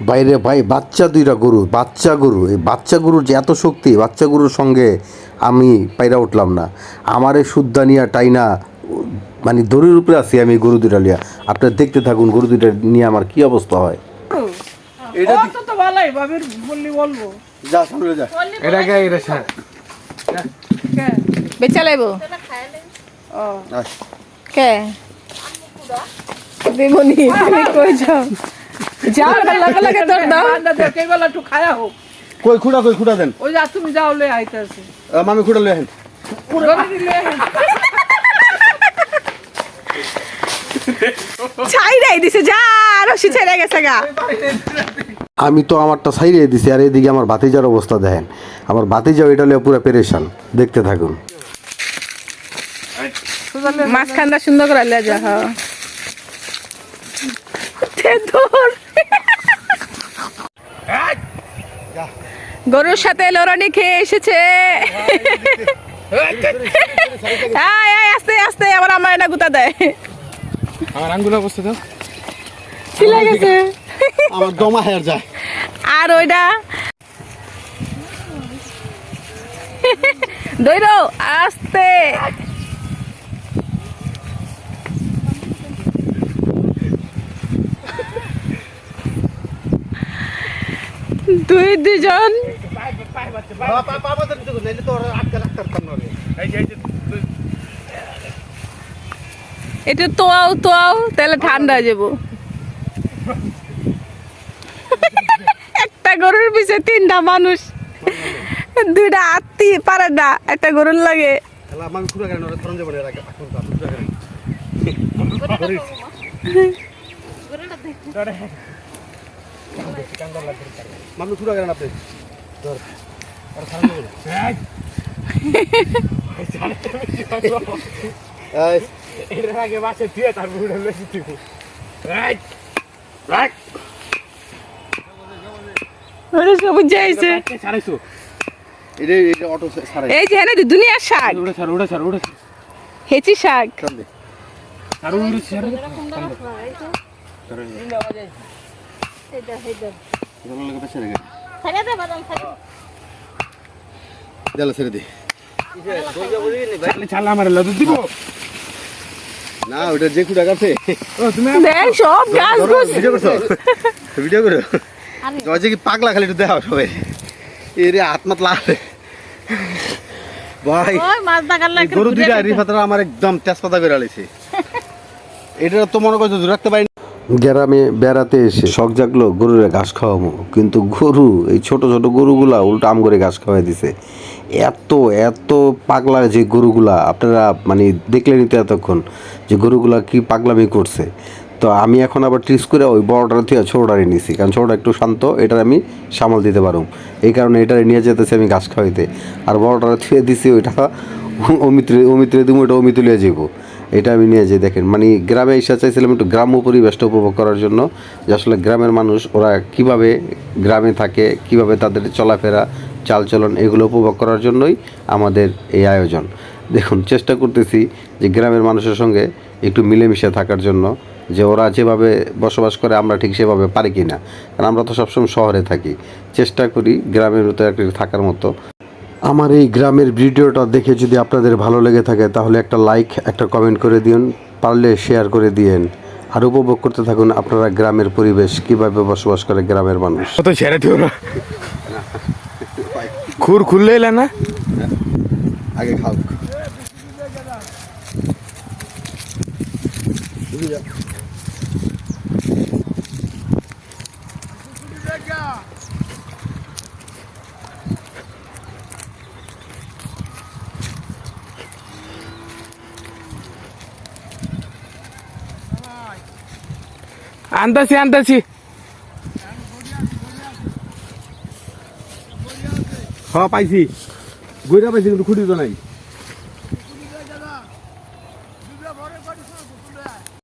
বাইরে ভাই বাচ্চা দুইটা গরু, বাচ্চা গরু, এই বাচ্চা গরুর যে এত শক্তি, বাচ্চা গরুর সঙ্গে আমি পাইরা উঠলাম না। আমার এই সুদ্দানিয়া টাইনা মানে দড়ির উপরে আছি আমি গরু দুইটা লিয়া। আপনারা দেখতে থাকুন গরু দুইটা নিয়ে আমার কি অবস্থা হয়। এটা তো ভালোই বাবির বললি বলবো যা সামনে যা। এটা কে এটা স্যার কে বেচা লাইবো ও কে দেবনি তুমি কই যাও যাও লাগা লাগা তোর দাও আন্ডা দে কেবল একটু খায়া হোক কই খুঁড়া দেন। ওই যা তুমি যাও লে আইতাছে মামি খুঁড়া লয়ে আহেন। গলি লে ছাইরাই দিছে যা রশি ছাইরা গেছে গা। আমি তো আমারটা সাইরে দিছি, আর এদিকে আমার ভাতিজার অবস্থা দেখেন। আমার ভাতিজাও এটা লিয়ে পুরো পেরেশান। দেখতে থাকুন। মাছ খান্দা সুন্দর করে লে যা হ্যাঁ ধর গরুর সাথে লড়ানি খেয়ে এসেছে। আস্তে আস্তে আবার আমার এটা গুতা দেয়। আমার আঙ্গুল অবস্থা তো ছিলে গেছে আমার দমা হের যায়। আর ওইটা দইরো আস্তে দুজন এটা তোয়াও তাহলে ঠান্ডা হয়ে যাবো। একটা গরুর পিছে তিনটা মানুষ, দুইটা আত্মি পারে না একটা গরুর লাগে। এর আগে বাসে দিয়ে তারপর উড়ে লেছি তুই ওরে সবুজ যাইছে ছাড়াইছো এটা অটো ছাড়াই। এই যে হ্যাঁ দুনিয়ার শাক উড়ে ছাড় হেচি শাক। আর উড়ে ছাড় ছেড়ে দে ছাড়লে আমার লদ দিব না, ওটা যে খুঁড়া গাছে। ও তুমি দেখ সব গাছ গোছ ভিডিও করছো? ভিডিও করো যে কি পাগলা খালি একটু দেখাও সবাই। এরে আত্মাত লাগে ভাই। ওই মাছ দাগার লাগে গরু দুইটা রিফাতরা আমার একদম তেজপাতা করে আলিছে। এটা তো মনে করছো রাখতে পারি। গ্রামে বেড়াতে এসে শখ জাগলো গরুরে ঘাস খাওয়াবো, কিন্তু গরু এই ছোট ছোট গরুগুলা উল্টো আম করে ঘাস খাওয়াই দিছে। এত পাগলা যে গরুগুলা, আপনারা মানে দেখলেনই তো এতক্ষণ যে গরুগুলা কি পাগলামি করছে। তো আমি এখন আবার ট্রিক্স করে ওই বড়টার থেকে ছোটোটারে নিছি, কারণ ছোটোটা একটু শান্ত, এটার আমি সামাল দিতে পারব। এই কারণে এটারে নিয়ে যেতেছি আমি ঘাস খাওয়াইতে। আর বড়টারে থুয়ে দিছি ওইটা অমিত্রে দিব, ওইটা অমিত লিয়ে যাবো। এটা আমি নিয়ে যাই। দেখেন মানে গ্রামে এসে চাইছিলাম একটু গ্রাম্য পরিবেশটা উপভোগ করার জন্য, যে আসলে গ্রামের মানুষ ওরা কিভাবে গ্রামে থাকে, কিভাবে তাদের চলাফেরা চালচলন, এগুলো উপভোগ করার জন্যই আমাদের এই আয়োজন। দেখুন চেষ্টা করতেছি যে গ্রামের মানুষের সঙ্গে একটু মিলেমিশে থাকার জন্য, যে ওরা যেভাবে বসবাস করে আমরা ঠিক সেভাবে পারি কি না, কারণ আমরা তো সবসময় শহরে থাকি। চেষ্টা করি গ্রামের ভিতরে একটু থাকার মতো। আমার এই গ্রামের ভিডিওটা দেখে যদি আপনাদের ভালো লেগে থাকে তাহলে একটা লাইক, একটা কমেন্ট করে দিন, পারলে শেয়ার করে দিয়েন। আর উপভোগ করতে থাকুন আপনারা গ্রামের পরিবেশ, কিভাবে বসবাস করে গ্রামের মানুষ। তো ছেড়ে দিও না, খুর খুললে এলে না আগে খাও। আনতাছি হ্যাঁ পাইছি, গইরা পাইছি, কিন্তু খুঁটি তো নাই।